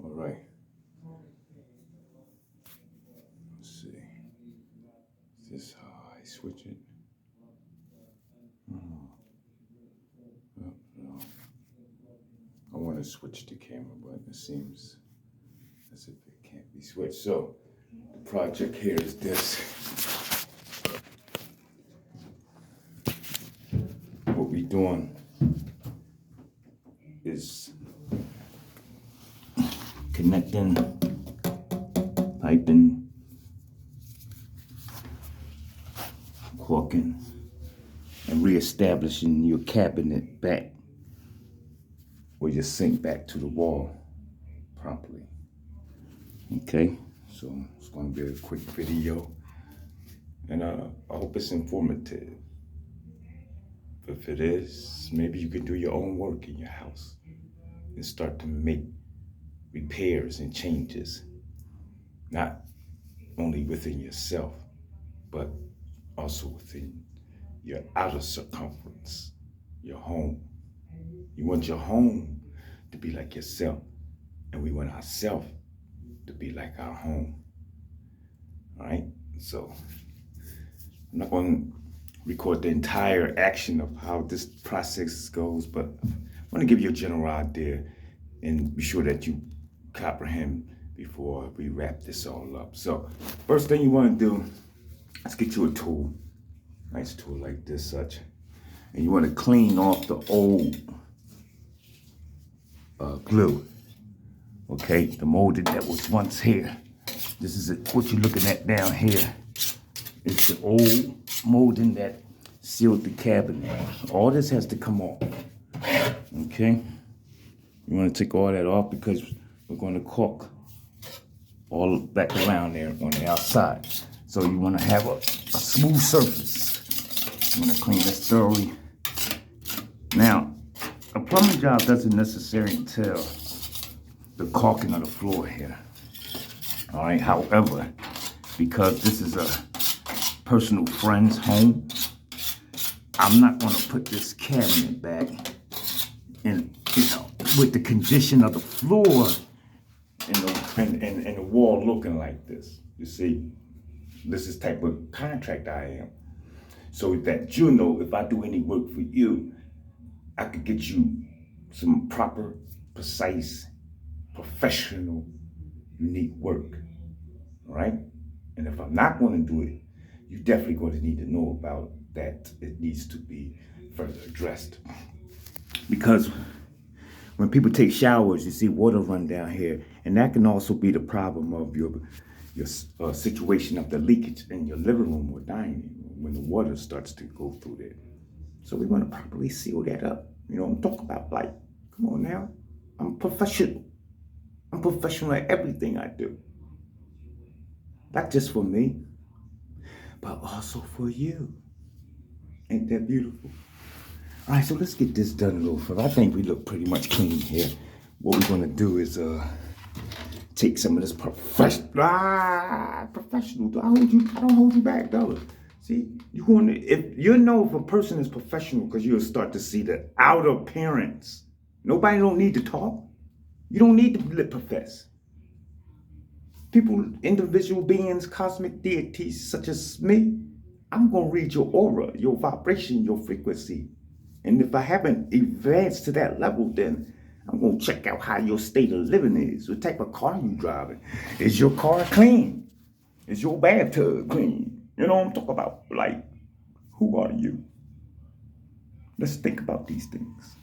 All right. Let's see. Is this how I switch it? Oh, no. I want to switch the camera, but it seems as if it can't be switched. So the project here is this. What we're doing is connecting, piping, caulking, and reestablishing your cabinet back or your sink back to the wall properly. Okay, so it's going to be a quick video, and I hope it's informative. If it is, maybe you can do your own work in your house and start to make repairs and changes, not only within yourself, but also within your outer circumference, your home. You want your home to be like yourself, and we want ourselves to be like our home. All right, so I'm not going to record the entire action of how this process goes, but I want to give you a general idea and be sure that you comprehend before we wrap this all up. So first thing you want to do is get you a tool, nice tool like this such, and you want to clean off the old glue, okay, the molding that was once here. This is what you're looking at down here. It's the old molding that sealed the cabinet. All this has to come off, okay? You want to take all that off because we're going to caulk all back around there on the outside. So you want to have a smooth surface. You want to clean this thoroughly. Now, a plumbing job doesn't necessarily entail the caulking of the floor here. All right, however, because this is a personal friend's home, I'm not going to put this cabinet back in, with the condition of the floor and the wall looking like this. You see, this is the type of contract I am. So that you know, if I do any work for you, I could get you some proper, precise, professional, unique work, all right? And if I'm not going to do it, you're definitely going to need to know about that. It needs to be further addressed. Because when people take showers, you see water run down here, and that can also be the problem of your situation of the leakage in your living room or dining room when the water starts to go through there. So we want to properly seal that up. You know what I'm talking about? Like, come on now. I'm professional. I'm professional at everything I do. Not just for me, but also for you. Ain't that beautiful? All right, so let's get this done a little further. I think we look pretty much clean here. What we're gonna do is take some of this professional. Professional. I don't hold you back, dollar. See, you want to, if you know if a person is professional, because you'll start to see the outer appearance. Nobody don't need to talk. You don't need to lip profess. People, individual beings, cosmic deities such as me, I'm gonna read your aura, your vibration, your frequency. And if I haven't advanced to that level, then I'm gonna check out how your state of living is, what type of car you driving. Is your car clean? Is your bathtub clean? You know what I'm talking about? Like, who are you? Let's think about these things.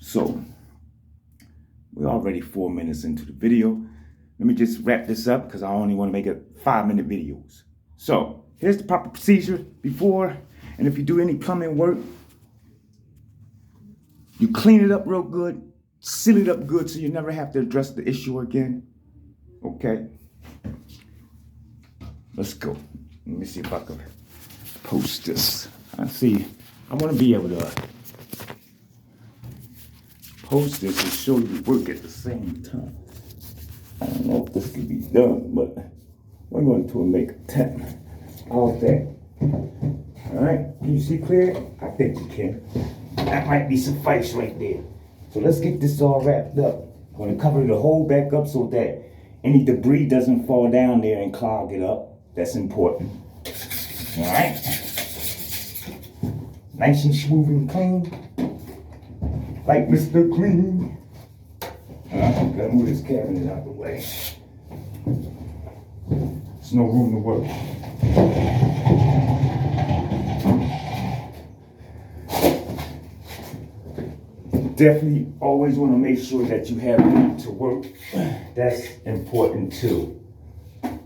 So, we're already 4 minutes into the video. Let me just wrap this up because I only want to make it 5-minute videos. So, here's the proper procedure before, and if you do any plumbing work, you clean it up real good, seal it up good so you never have to address the issue again. Okay? Let's go. Let me see if I can post this. I want to be able to post this and show you work at the same time. I don't know if this can be done, but we're going to make a attempt. How's that? All right, can you see clear? I think you can. That might be suffice right there. So let's get this all wrapped up. I'm going to cover the hole back up so that any debris doesn't fall down there and clog it up. That's important. All right. Nice and smooth and clean. Like Mr. Clean. Gotta move this cabinet out the way. There's no room to work. Definitely always want to make sure that you have room to work. That's important too. All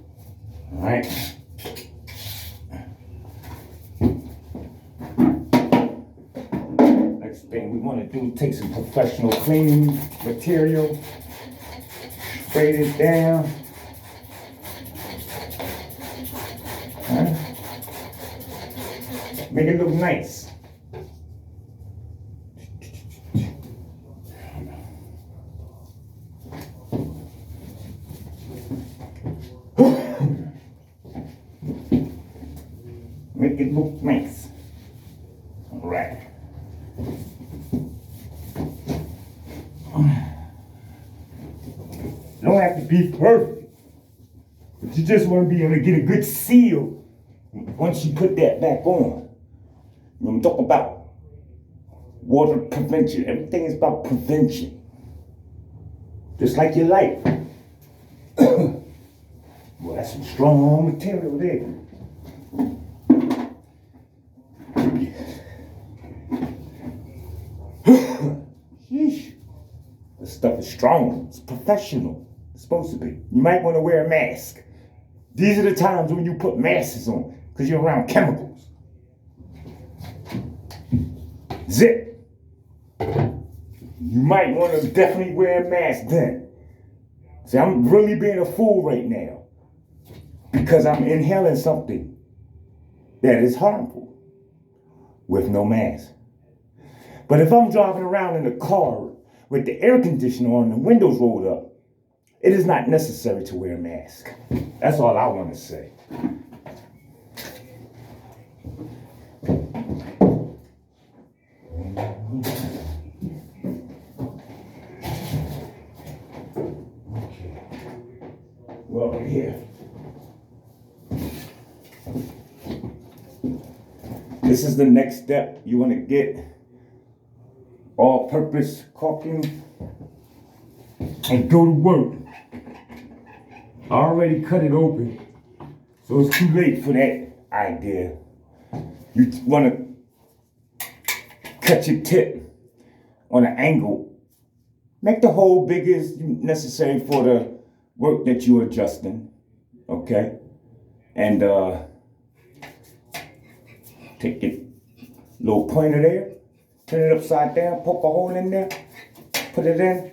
right. Next thing we want to do, take some professional cleaning material, spray it down. Make it look nice. Make it look nice. All right. You don't have to be perfect, but you just want to be able to get a good seal once you put that back on. I'm talking about water prevention. Everything is about prevention. Just like your life. Well, that's some strong material there. Sheesh. This stuff is strong. It's professional. It's supposed to be. You might want to wear a mask. These are the times when you put masks on because you're around chemicals. Zip. You might want to definitely wear a mask then. See, I'm really being a fool right now because I'm inhaling something that is harmful with no mask. But if I'm driving around in a car with the air conditioner on and the windows rolled up, it is not necessary to wear a mask. That's all I want to say. Well, here. This is the next step. You want to get all-purpose caulking and go to work. I already cut it open, so it's too late for that idea. You want to cut your tip on an angle. Make the hole big as necessary for the work that you're adjusting, okay? And take your little pointer there, turn it upside down, poke a hole in there, put it in,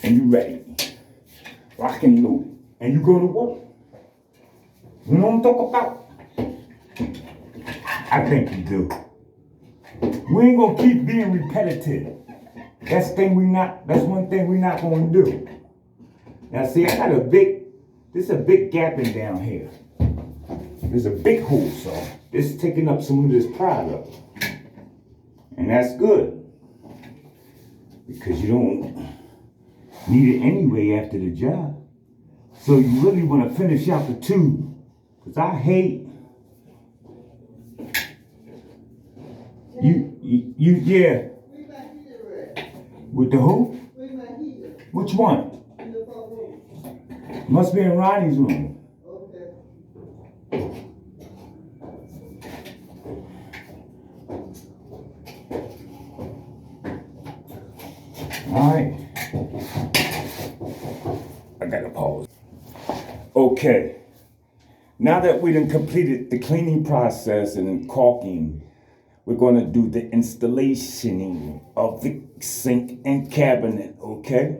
and you're ready. Rock and roll. And you go to work. You know what I'm talking about? I think you do. We ain't gonna keep being repetitive. That's one thing we're not gonna do. Now see, I got there's a big gap in down here. There's a big hole, so it's taking up some of this product. And that's good. Because you don't need it anyway after the job. So you really want to finish out the tube. Because I hate yeah. With the who? Which one? Must be in Ronnie's room. All right. I gotta pause. Okay. Now that we done completed the cleaning process and caulking, we're gonna do the installation of the sink and cabinet, okay?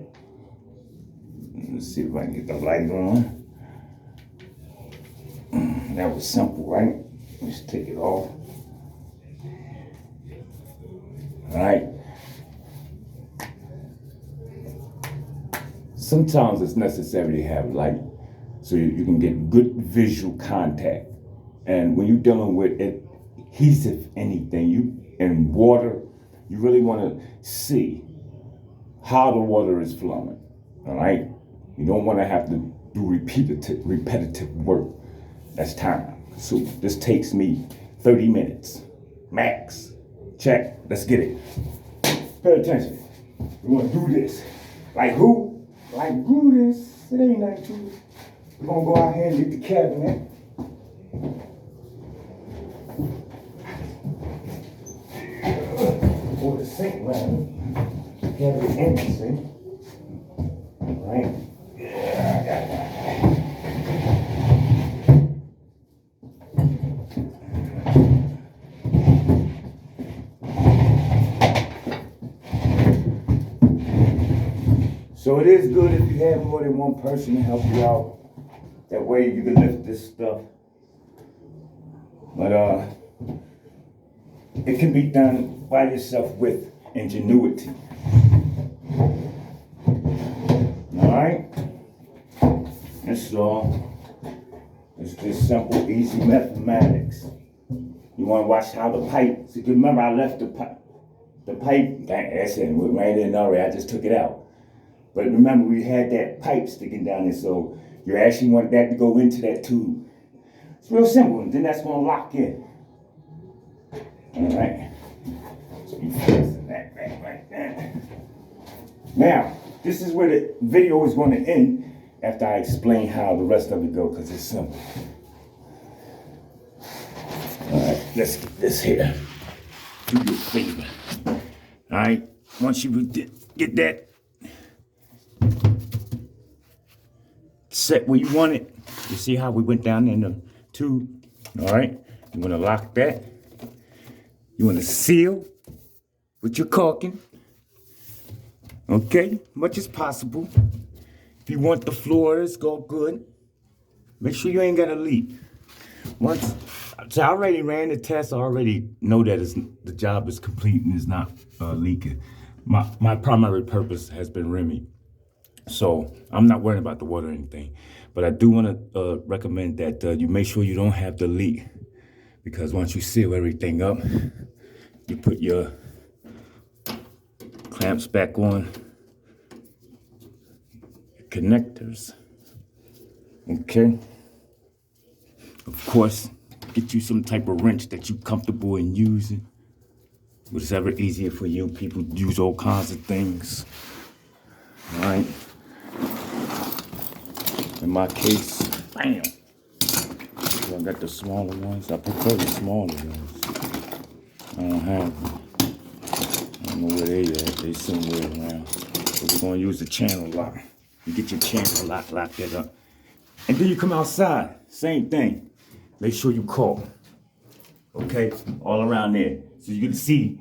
Let's see if I can get the light on. That was simple, right? Let's take it off. All right. Sometimes it's necessary to have light so you can get good visual contact. And when you're dealing with adhesive anything, and water, you really want to see how the water is flowing. All right? You don't want to have to do repetitive work. That's time. So this takes me 30 minutes max. Check. Let's get it. Pay attention. We're gonna do this. Like who? Like do this. It ain't nothing to it. We're gonna go out here and get the cabinet. Or the sink rather. Cabinet empty sink. Right? Yeah, I got that. So it is good if you have more than one person to help you out. That way you can lift this stuff. But it can be done by yourself with ingenuity. Alright? That's all. It's just simple, easy mathematics. You want to watch how the pipe, so you remember I left the pipe, that's it, went right in already, I just took it out. But remember we had that pipe sticking down there, so you actually want that to go into that tube. It's real simple, and then that's going to lock in. Alright? So you fixing that back right there. Now, this is where the video is going to end after I explain how the rest of it goes, because it's simple. Alright, let's get this here. Do your favor. Alright, once you get that set where you want it, you see how we went down in the tube? Alright, you want to lock that. You want to seal with your caulking. Okay, much as possible. If you want the floors go good, make sure you ain't got a leak. So I already ran the test. I already know that the job is complete and is not leaking. My primary purpose has been remedied. So I'm not worrying about the water or anything. But I do want to recommend that you make sure you don't have the leak. Because once you seal everything up, you put your clamps back on, connectors. Okay. Of course, get you some type of wrench that you're comfortable in using. Whatever easier for you. People use all kinds of things. All right. In my case, bam. I got the smaller ones. I prefer the smaller ones. I don't have them. I don't know where they at. They somewhere around. So we're gonna use the channel lock. You get your channel lock that up. And then you come outside. Same thing. Make sure you caulk. Okay? All around there. So you can see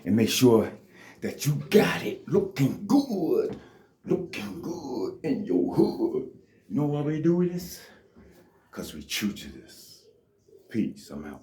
and make sure that you got it looking good. Looking good in your hood. You know why we do this? Because we true to this. Peace. I'm out.